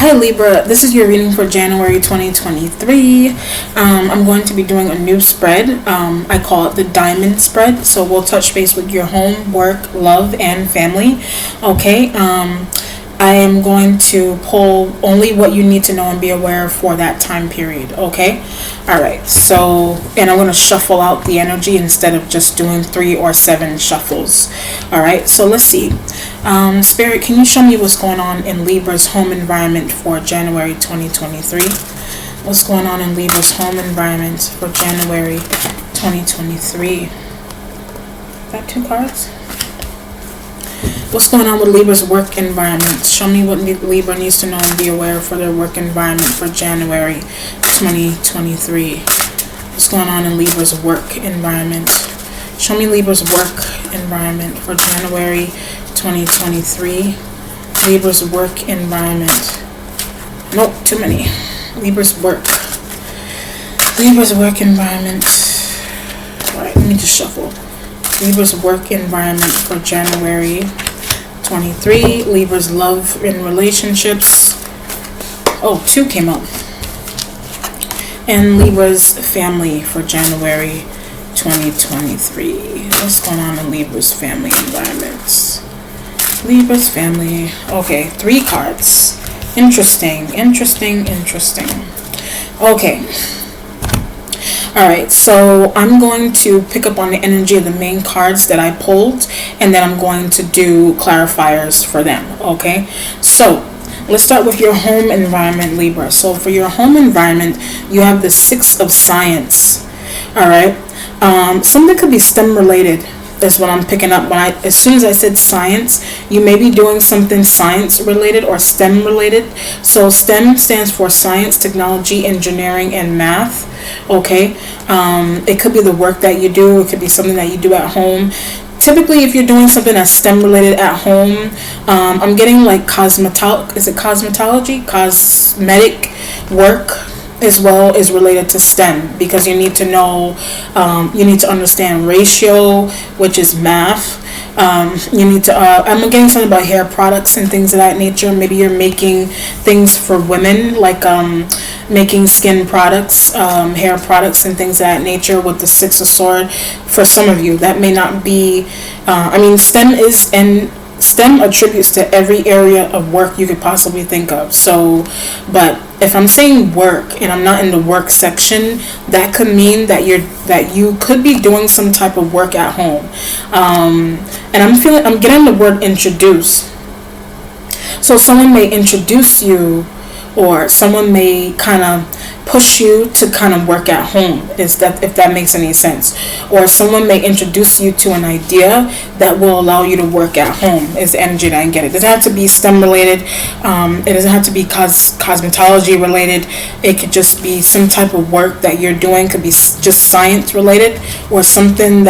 Hi Libra, this is your reading for January 2023. I'm going to be doing a new spread. I call it the diamond spread. So we'll touch base with your home, work, love, and family. Okay. I am going to pull only what you need to know and be aware of for that time period. Okay. All right. So, and I'm going to shuffle out the energy instead of just doing 3 or 7 shuffles. All right. So let's see. Spirit, can you show me what's going on in Libra's home environment for January 2023? What's going on in Libra's home environment for January 2023? Got 2 cards? What's going on with Libra's work environment? Show me what Libra needs to know and be aware for their work environment for January 2023. What's going on in Libra's work environment? Show me Libra's work environment for January 2023. Libra's work environment. Nope, too many. Libra's work. Libra's work environment. Alright, let me just shuffle. Libra's work environment for January 23. Libra's love and relationships. Oh, 2 came up. And Libra's family for January 2023. What's going on in Libra's family environments? Libra's family. Okay, 3 cards. Interesting. Okay. Alright, so I'm going to pick up on the energy of the main cards that I pulled, and then I'm going to do clarifiers for them, okay? So, let's start with your home environment, Libra. So, for your home environment, you have the 6 of Science, alright? Something could be STEM related. That's what I'm picking up. As soon as I said science, you may be doing something science related or STEM related. So STEM stands for science, technology, engineering, and math. Okay. It could be the work that you do. It could be something that you do at home. Typically, if you're doing something that's STEM related at home, I'm getting like cosmetology, cosmetic work as well is related to STEM, because you need to know, you need to understand ratio, which is math. You need to, I'm getting something about hair products and things of that nature. Maybe you're making things for women, like making skin products, hair products, and things of that nature with the 6 of Swords. For some of you, that may not be, I mean, STEM attributes to every area of work you could possibly think of. So, but if I'm saying work and I'm not in the work section, that could mean that you could be doing some type of work at home. And I'm getting the word introduce. So someone may introduce you, or someone may kind of push you to kind of work at home, if that makes any sense. Or someone may introduce you to an idea that will allow you to work at home, is the energy that I get. It doesn't have to be STEM related. It doesn't have to be cosmetology related. It could just be some type of work that you're doing. Could be just science related, or something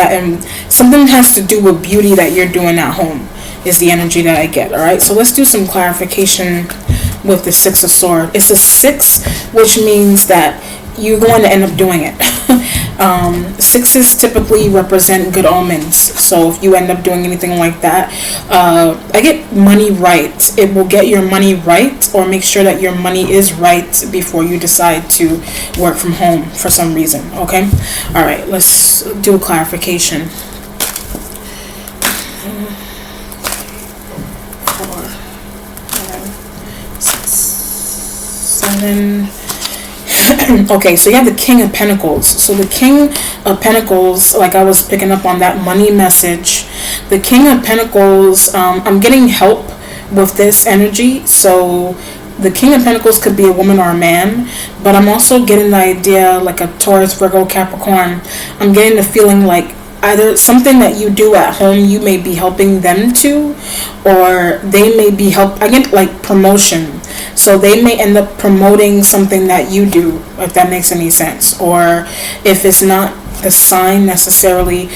something has to do with beauty that you're doing at home, is the energy that I get. All right, so let's do some clarification with the 6 of Swords. It's a 6, which means that you're going to end up doing it. 6s typically represent good omens. So if you end up doing anything like that, I get money right. It will get your money right, or make sure that your money is right before you decide to work from home for some reason. Okay? All right, let's do a clarification. 7. Okay, so you have the King of Pentacles. So the King of Pentacles, like I was picking up on that money message. The King of Pentacles, I'm getting help with this energy. So the King of Pentacles could be a woman or a man, but I'm also getting the idea like a Taurus, Virgo, Capricorn. I'm getting the feeling like either something that you do at home, you may be helping them to, or they may be I get like promotion. So they may end up promoting something that you do, if that makes any sense. Or if it's not the sign necessarily,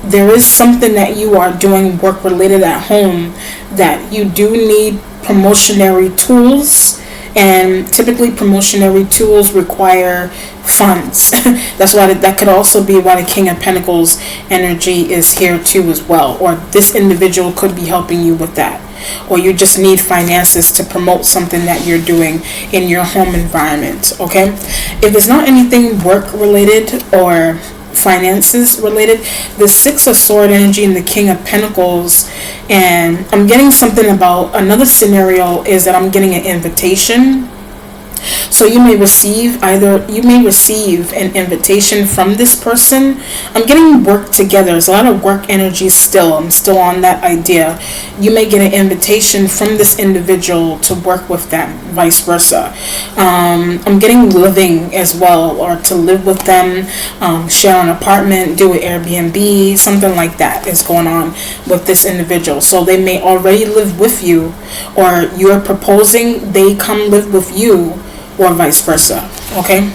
there is something that you are doing work related at home that you do need promotionary tools. And typically promotionary tools require funds. That's why that could also be why the King of Pentacles energy is here too as well. Or this individual could be helping you with that. or you just need finances to promote something that you're doing in your home environment, okay? If it's not anything work related or finances related, the Six of Sword energy and the King of Pentacles, and I'm getting something about another scenario is that I'm getting an invitation. So you may receive an invitation from this person. I'm getting work together. There's a lot of work energy still. I'm still on that idea. You may get an invitation from this individual to work with them, vice versa. I'm getting living as well, or to live with them, share an apartment, do an Airbnb, something like that is going on with this individual. So they may already live with you, or you're proposing they come live with you, or vice versa, okay?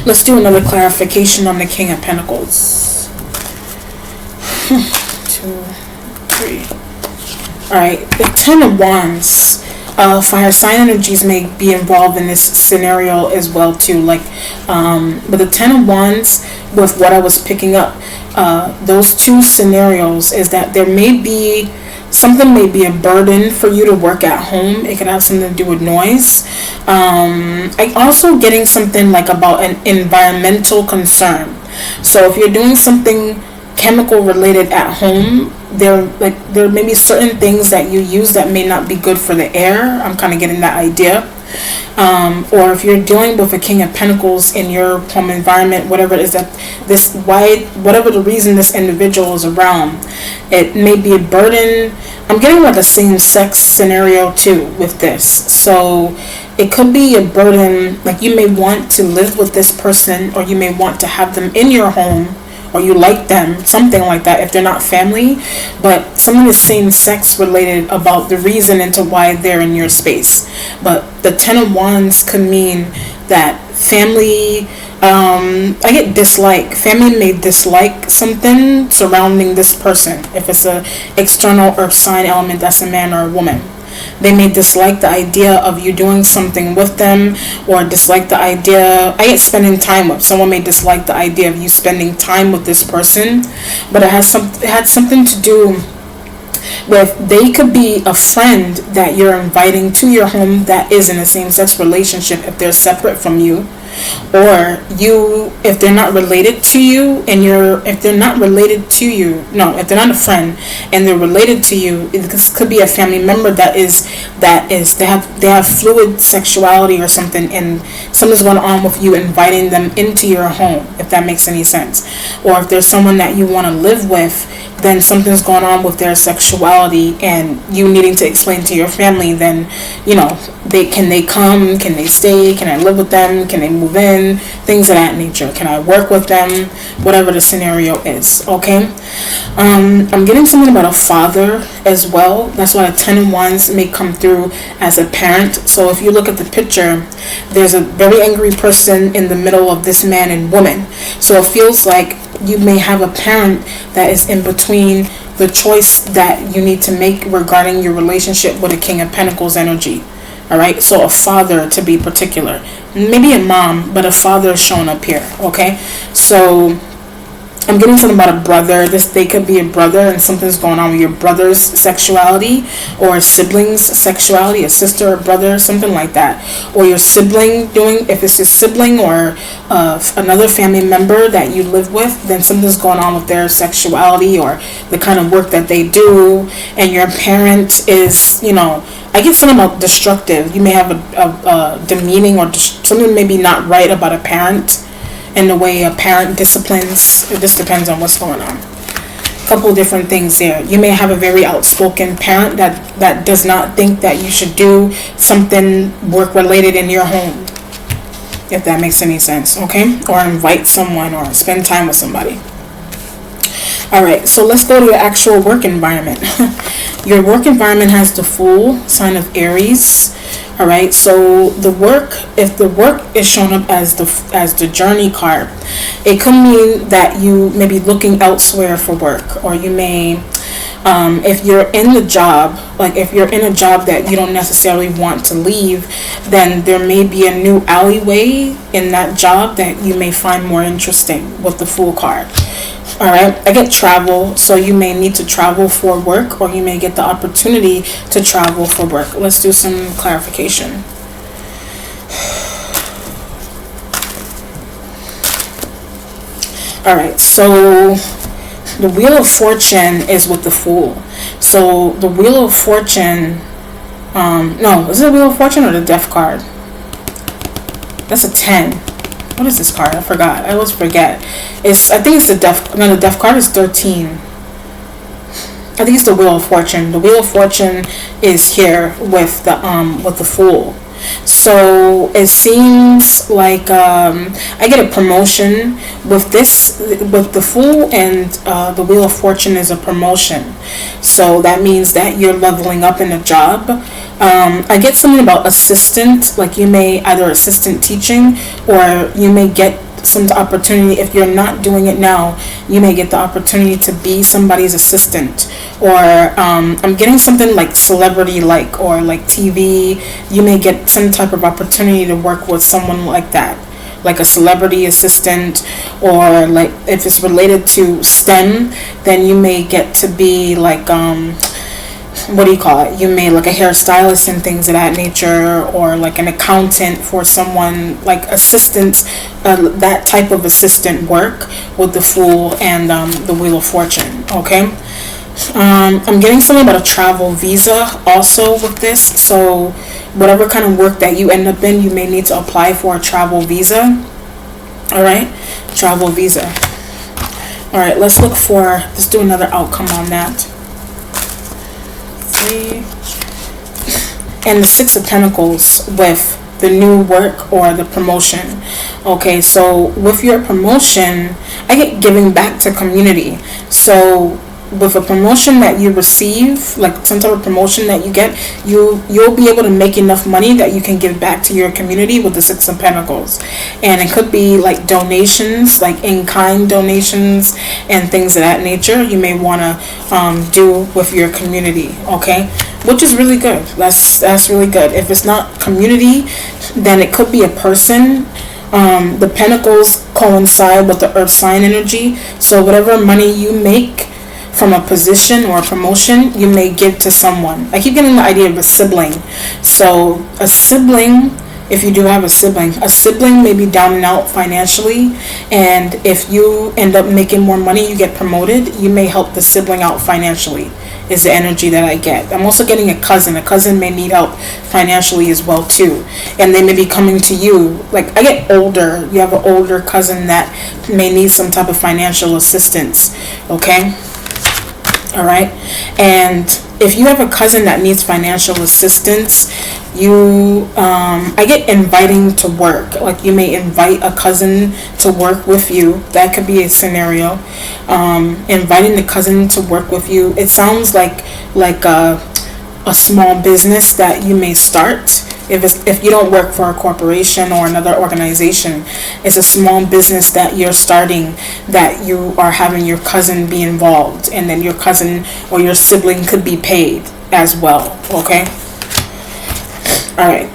Let's do another clarification on the King of Pentacles. 2, 3. Alright, the Ten of Wands. Fire sign energies may be involved in this scenario as well too. But the Ten of Wands, with what I was picking up, those two scenarios is that there may be something, may be a burden for you to work at home. It could have something to do with noise. I also getting something like about an environmental concern. So if you're doing something chemical related at home, there may be certain things that you use that may not be good for the air. I'm kind of getting that idea. Or if you're dealing with a King of Pentacles in your home environment, whatever it is that whatever the reason this individual is around, it may be a burden. I'm getting like a same-sex scenario too with this. So it could be a burden, like you may want to live with this person, or you may want to have them in your home, or you like them, something like that, if they're not family, but something is same-sex related about the reason into why they're in your space. But the Ten of Wands could mean that family, I get dislike. Family may dislike something surrounding this person. If it's a external earth sign element, that's a man or a woman. They may dislike the idea of you doing something with them, or dislike the idea, I get spending time with. Someone may dislike the idea of you spending time with this person, but it had something to do with, they could be a friend that you're inviting to your home that is in a same-sex relationship if they're separate from you, or if they're not related to you, and if they're not if they're not a friend and they're related to you, it could be a family member they have fluid sexuality or something, and something's going on with you inviting them into your home, if that makes any sense. Or if there's someone that you want to live with, then something's going on with their sexuality, and you needing to explain to your family, then can they come, can they stay, can I live with them, can they move in, things of that nature, can I work with them, whatever the scenario is, okay? I'm getting something about a father as well. That's why a Ten of Wands may come through as a parent. So if you look at the picture, there's a very angry person in the middle of this man and woman. So it feels like you may have a parent that is in between the choice that you need to make regarding your relationship with a King of Pentacles energy. Alright, so a father to be particular. Maybe a mom, but a father is shown up here, okay? So I'm getting something about a brother. They could be a brother, and something's going on with your brother's sexuality, or a sibling's sexuality, a sister or brother, something like that. Or your sibling if it's a sibling or another family member that you live with, then something's going on with their sexuality or the kind of work that they do. And your parent is, I get something about destructive. You may have a demeaning or something maybe not right about a parent, and the way a parent disciplines. It just depends on what's going on. A couple different things there. You may have a very outspoken parent that does not think that you should do something work related in your home, if that makes any sense, okay? Or invite someone or spend time with somebody. Alright, so let's go to your actual work environment. Your work environment has the Fool, sign of Aries. Alright, so if the work is shown up as the Journey card, it could mean that you may be looking elsewhere for work, or you may, if you're in the job, like if you're in a job that you don't necessarily want to leave, then there may be a new alleyway in that job that you may find more interesting with the Fool card. All right, I get travel, so you may need to travel for work, or you may get the opportunity to travel for work. Let's do some clarification. All right, so the Wheel of Fortune is with the Fool. So the Wheel of Fortune, no, is it the Wheel of Fortune or the Death card? That's a 10. What is this card? I forgot. I always forget. I think it's the Death. No, the Death card is 13. I think it's the Wheel of Fortune. The Wheel of Fortune is here with the Fool. So it seems like I get a promotion with the Fool, and the Wheel of Fortune is a promotion. So that means that you're leveling up in a job. I get something about assistant, like you may either assistant teaching, or you may get some opportunity. If you're not doing it now, you may get the opportunity to be somebody's assistant, or I'm getting something like celebrity, like, or like TV. You may get some type of opportunity to work with someone like that, like a celebrity assistant, or like if it's related to STEM, then you may get to be like what do you call it? You may like a hairstylist and things of that nature, or like an accountant for someone, like assistant, that type of assistant work with the Fool and the Wheel of Fortune. Okay. I'm getting something about a travel visa also with this. So whatever kind of work that you end up in, you may need to apply for a travel visa. All right, travel visa. All right, let's do another outcome on that. And the Six of Pentacles with the new work or the promotion. Okay, so with your promotion, I get giving back to community. So with a promotion that you receive, like some type of promotion that you get, you'll be able to make enough money that you can give back to your community with the Six of Pentacles. And it could be like donations, like in-kind donations and things of that nature you may want to do with your community. Okay, which is really good. That's really good. If it's not community, then it could be a person. The Pentacles coincide with the Earth sign energy, so whatever money you make from a position or a promotion, you may give to someone. I keep getting the idea of a sibling. So a sibling, if you do have a sibling may be down and out financially, and if you end up making more money, you get promoted, you may help the sibling out financially, is the energy that I get. I'm also getting a cousin may need help financially as well too, and they may be coming to you. Like I get older, you have an older cousin that may need some type of financial assistance. Okay. All right, and if you have a cousin that needs financial assistance, I get inviting to work. Like you may invite a cousin to work with you. That could be a scenario. Inviting the cousin to work with you. It sounds like a small business that you may start. If you don't work for a corporation or another organization, it's a small business that you're starting, that you are having your cousin be involved, and then your cousin or your sibling could be paid as well. Okay. All right,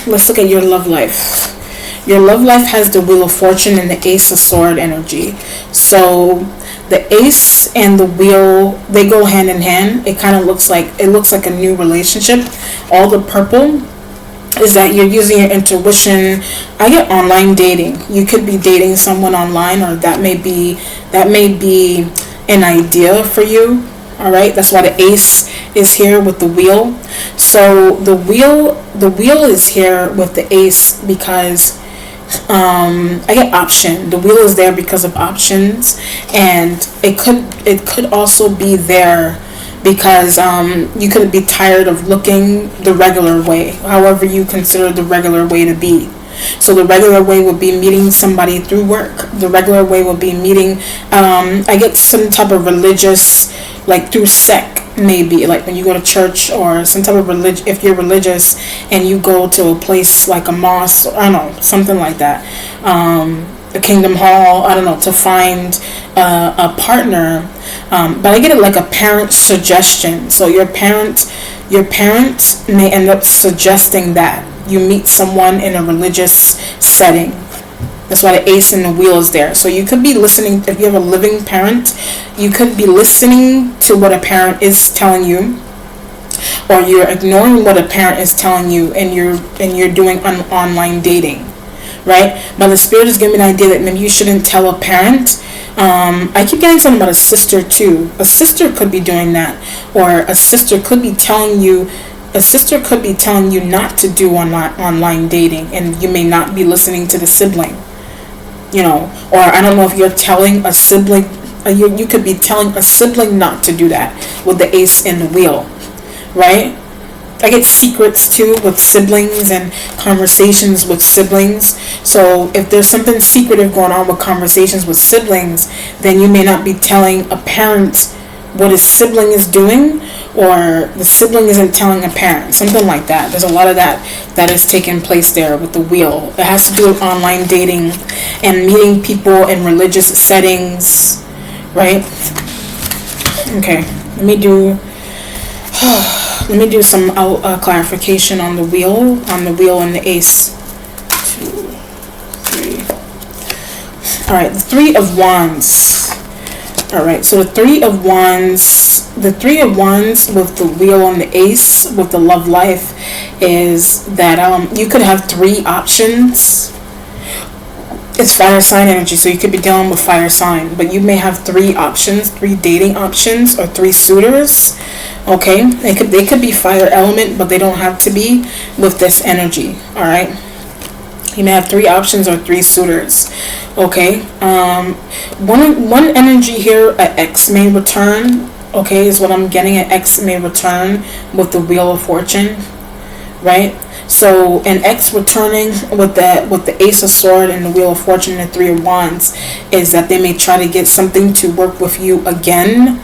let's look at your love life. Your love life has the Wheel of Fortune and the Ace of Sword energy. So the Ace and the Wheel, they go hand in hand. It kind of looks like a new relationship. All the purple is that you're using your intuition. I get online dating. You could be dating someone online, or that may be an idea for you. All right, that's why the Ace is here with the Wheel. So the wheel is here with the Ace because I get option. The Wheel is there because of options, and it could also be there because you could be tired of looking the regular way, however you consider the regular way to be. So the regular way would be meeting somebody through work. The regular way would be meeting, I get some type of religious, like through sect, maybe, like when you go to church or some type of religion. If you're religious and you go to a place like a mosque, I don't know, something like that, a kingdom hall, I don't know, to find a partner. But I get it like a parent suggestion. So your parent may end up suggesting that you meet someone in a religious setting. That's why the ace and the wheel is there. So you could be listening, if you have a living parent, you could be listening to what a parent is telling you, or you're ignoring what a parent is telling you, and you're doing online dating, right? But the spirit is giving me an idea that maybe you shouldn't tell a parent. I keep getting something about a sister too. A sister could be doing that, or a sister could be telling you not to do online dating, and you may not be listening to the sibling, or I don't know if you're telling a sibling, you could be telling a sibling not to do that with the ace and the wheel, right? I get secrets too with siblings and conversations with siblings. So if there's something secretive going on with conversations with siblings, then you may not be telling a parent what his sibling is doing, or the sibling isn't telling a parent, something like that. There's a lot of that is taking place there with the wheel. It has to do with online dating and meeting people in religious settings, right? Okay, let me do some clarification on the wheel and the ace. 2, 3. All right, the Three of Wands. All right, so the Three of Wands with the wheel and the ace with the love life is that you could have 3 options. It's fire sign energy, so you could be dealing with fire sign, but you may have 3 options, 3 dating options, or 3 suitors. Okay, they could be fire element, but they don't have to be with this energy. All right, you may have 3 options or 3 suitors. Okay, one energy here, an X may return. Okay, is what I'm getting. An X may return with the Wheel of Fortune, right? So an X returning with the Ace of Sword and the Wheel of Fortune and the Three of Wands is that they may try to get something to work with you again,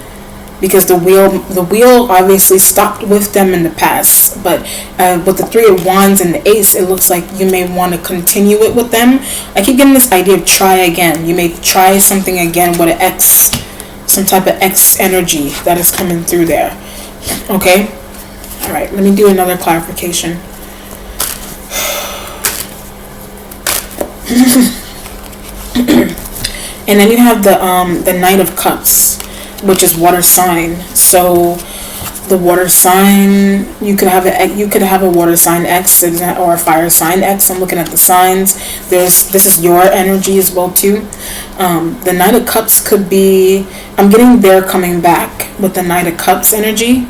because the wheel obviously stopped with them in the past. But with the Three of Wands and the Ace, it looks like you may want to continue it with them. I keep getting this idea of try again. You may try something again with an X, some type of X energy that is coming through there. Okay? All right, let me do another clarification. And then you have the Knight of Cups, which is water sign. So the water sign, you could have a water sign X or a fire sign X. I'm looking at the signs. This is your energy as well too. The Knight of Cups could be, I'm getting they're coming back with the Knight of Cups energy.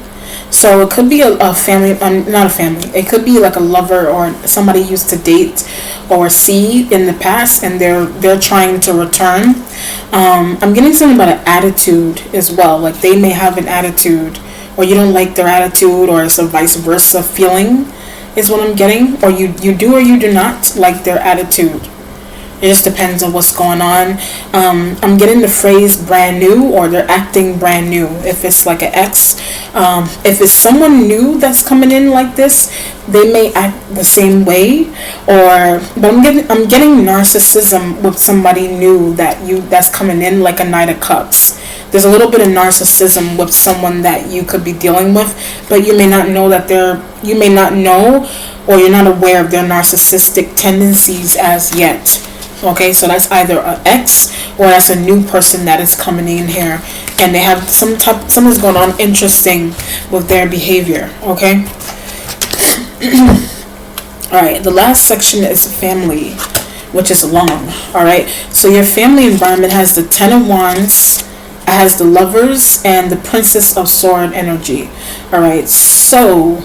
So it could be a family, not a family. It could be like a lover or somebody you used to date or see in the past, and they're trying to return. I'm getting something about an attitude as well. Like they may have an attitude, or you don't like their attitude, or it's a vice versa feeling, is what I'm getting. Or you do or you do not like their attitude. It just depends on what's going on. I'm getting the phrase brand new, or they're acting brand new. If it's like an ex, if it's someone new that's coming in like this, they may act the same way. But I'm getting narcissism with somebody new that's coming in, like a Knight of Cups. There's a little bit of narcissism with someone that you could be dealing with, but you may not know or you're not aware of their narcissistic tendencies as yet. Okay, so that's either an ex or that's a new person that is coming in here, and they have something's going on interesting with their behavior. Okay. All right, the last section is family, which is long. All right, so your family environment has the Ten of Wands, it has the Lovers, and the Princess of Sword energy. All right, so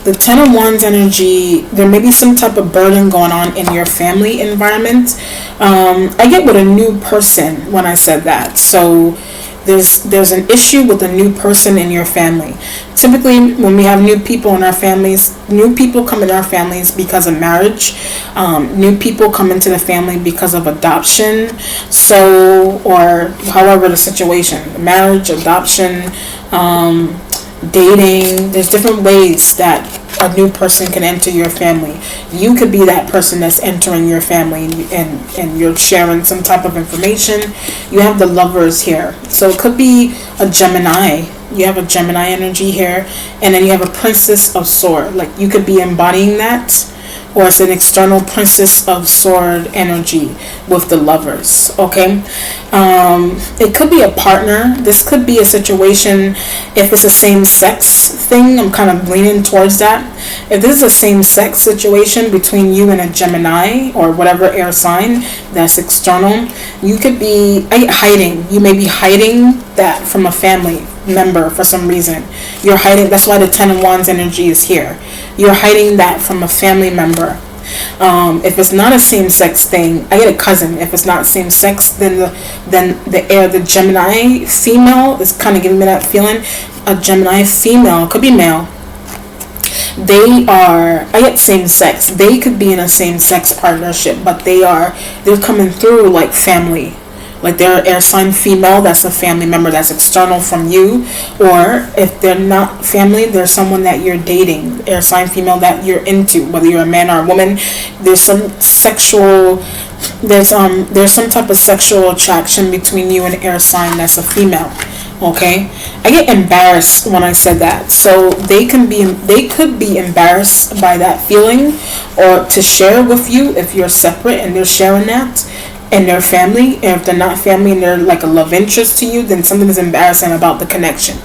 the Ten of Wands energy, there may be some type of burden going on in your family environment. I get with a new person when I said that. So there's an issue with a new person in your family. Typically, when we have new people in our families, new people come in our families because of marriage. New people come into the family because of adoption. So, or however the situation, marriage, adoption, dating, there's different ways that a new person can enter your family. You could be that person that's entering your family, and you're sharing some type of information. You have the Lovers here, so it could be a Gemini. You have a Gemini energy here, and then you have a Princess of Sword. Like you could be embodying that. or it's an external princess of sword energy with the lovers. Okay, it could be a partner. This could be a situation. If it's a same-sex thing, I'm kind of leaning towards that. If this is a same-sex situation between you and a Gemini or whatever air sign that's external, you could be hiding. You may be hiding that from a family member for some reason. You're hiding. That's why the Ten of Wands energy is here. You're hiding that from a family member. If it's not a same-sex thing, I get a cousin. If it's not same-sex, then the Gemini female is kind of giving me that feeling. A Gemini female, could be male. I get same-sex. They could be in a same-sex partnership, but they're coming through like family. Like they're air sign female, that's a family member that's external from you. Or if they're not family, there's someone that you're dating, air sign female that you're into, whether you're a man or a woman. There's some type of sexual attraction between you and air sign that's a female. Okay, I get embarrassed when I said that. So they could be embarrassed by that feeling, or to share with you if you're separate and they're sharing that. And their family, and if they're not family and they're like a love interest to you, then something is embarrassing about the connection.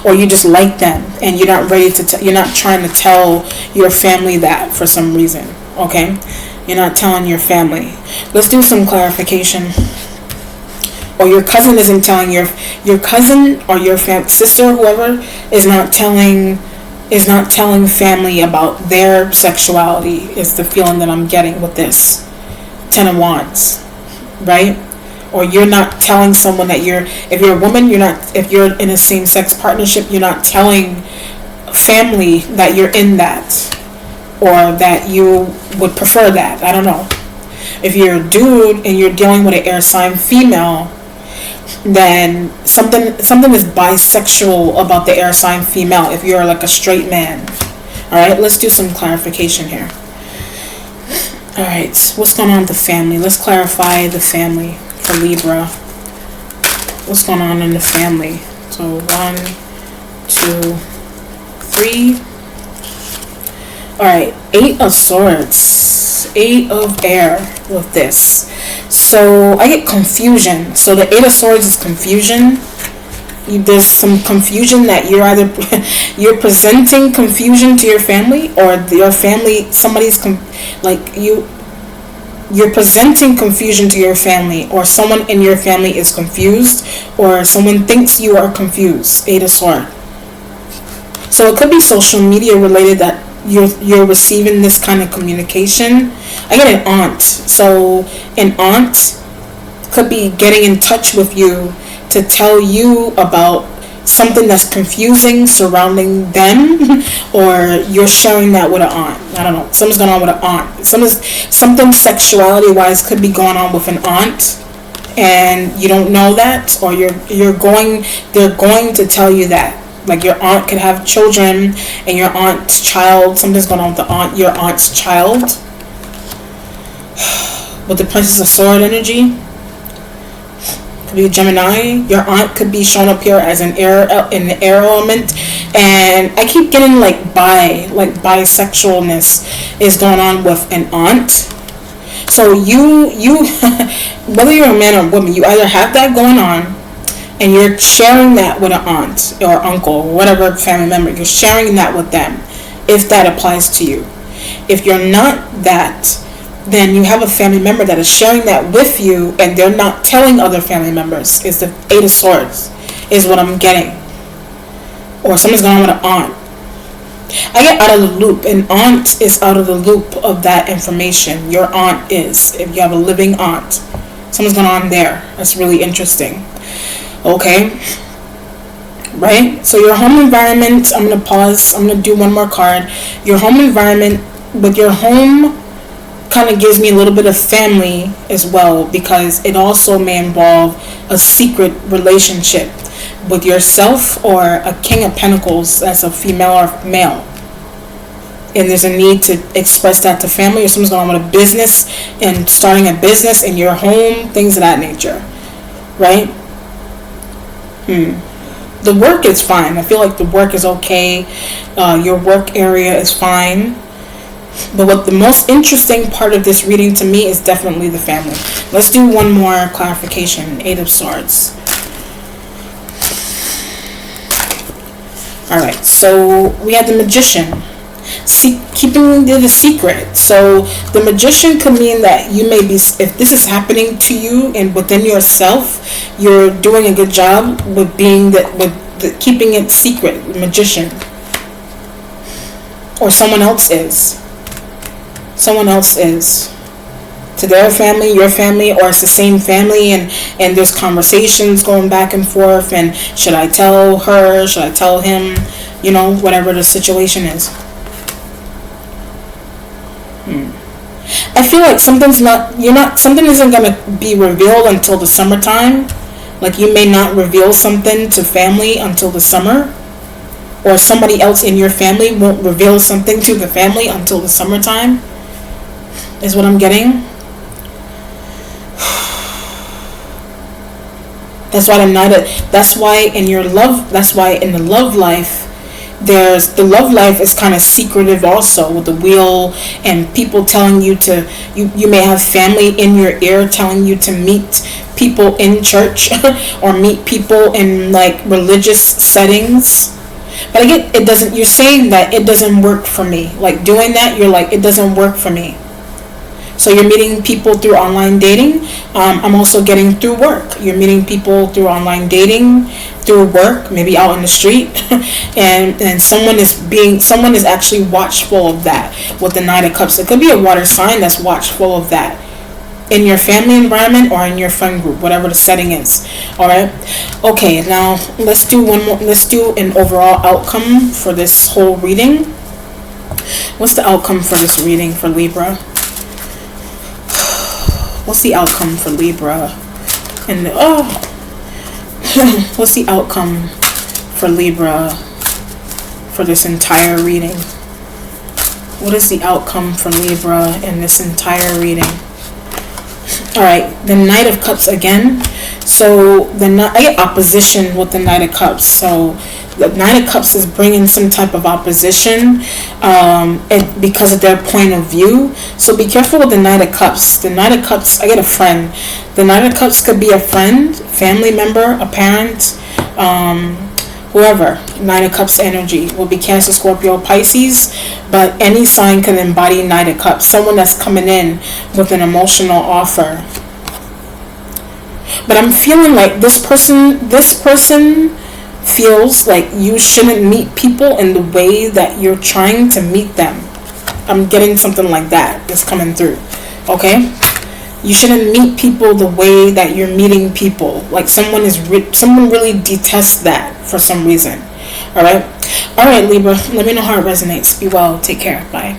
Or you just like them and you're not ready to you're not trying to tell your family that for some reason. Okay, you're not telling your family. Let's do some clarification. Or your cousin isn't telling your cousin or your sister, whoever is not telling family about their sexuality, is the feeling that I'm getting with this Ten of Wands. Right? Or you're not telling someone that if you're a woman, if you're in a same-sex partnership, you're not telling family that you're in that, or that you would prefer that. I don't know. If you're a dude and you're dealing with an air sign female, then something is bisexual about the air sign female if you're like a straight man. Alright, let's do some clarification here. Alright, what's going on with the family? Let's clarify the family for Libra. What's going on in the family? So 1, 2, 3. Alright, 8 of Swords. 8 of Air with this. So I get confusion. So the 8 of Swords is confusion. There's some confusion that you're presenting confusion to your family, or your family, you're presenting confusion to your family, or someone in your family is confused, or someone thinks you are confused. 8 of Swords. So it could be social media related that you're receiving this kind of communication. I get an aunt. So an aunt could be getting in touch with you to tell you about something that's confusing surrounding them, or you're sharing that with an aunt. I don't know. Something's going on with an aunt. Something sexuality wise could be going on with an aunt, and you don't know that, or they're going to tell you that. Like your aunt could have children, and your aunt's child. Something's going on with your aunt's child. With the Princess of Sword energy. Could be a Gemini. Your aunt could be shown up here as in the air element, and I keep getting bisexualness is going on with an aunt. So you whether you're a man or a woman, you either have that going on, and you're sharing that with an aunt or uncle or whatever family member. You're sharing that with them, if that applies to you. If you're not that, then you have a family member that is sharing that with you, and they're not telling other family members. Is the 8 of Swords is what I'm getting. Or something's going on with an aunt. I get out of the loop. An aunt is out of the loop of that information. Your aunt is, if you have a living aunt. Something's going on there. That's really interesting. Okay. Right? So your home environment, I'm going to pause. I'm going to do one more card. Your home environment, with your home kind of gives me a little bit of family as well, because it also may involve a secret relationship with yourself, or a King of Pentacles as a female or male, and there's a need to express that to family, or someone's going on with a business and starting a business in your home, things of that nature. Right? The work is fine. I feel like the work is okay. Your work area is fine. But what the most interesting part of this reading to me is definitely the family. Let's do one more clarification. 8 of Swords. Alright, so we have the Magician. Keeping the secret. So the Magician could mean that you may be, if this is happening to you and within yourself, you're doing a good job with being that, with keeping it secret. Magician. Or someone else is. Someone else is. To their family, your family, or it's the same family, and there's conversations going back and forth, and should I tell her, should I tell him, you know, whatever the situation is. I feel like something isn't gonna be revealed until the summertime. Like you may not reveal something to family until the summer, or somebody else in your family won't reveal something to the family until the summertime, is what I'm getting. That's why that's why in the love life, the love life is kind of secretive also, with the wheel and people telling you to, you may have family in your ear telling you to meet people in church or meet people in like religious settings. But again, you're saying that it doesn't work for me. Like doing that, you're like, it doesn't work for me. So you're meeting people through online dating. I'm also getting through work. You're meeting people through online dating, through work, maybe out in the street, and someone is actually watchful of that with the Knight of Cups. It could be a water sign that's watchful of that in your family environment or in your friend group, whatever the setting is. All right. Okay. Now let's do one more. Let's do an overall outcome for this whole reading. What's the outcome for this reading for Libra? What's the outcome for Libra? And what's the outcome for Libra for this entire reading? What is the outcome for Libra in this entire reading? All right, the Knight of Cups again. So I get opposition with the Knight of Cups. So the Knight of Cups is bringing some type of opposition because of their point of view. So be careful with the Knight of Cups. The Knight of Cups, I get a friend. The Knight of Cups could be a friend, family member, a parent, whoever. Knight of Cups energy will be Cancer, Scorpio, Pisces, but any sign can embody Knight of Cups. Someone that's coming in with an emotional offer. But I'm feeling like this person feels like you shouldn't meet people in the way that you're trying to meet them. I'm getting something like that that's coming through. Okay? You shouldn't meet people the way that you're meeting people. Like someone really detests that for some reason. All right, Libra. Let me know how it resonates. Be well. Take care. Bye.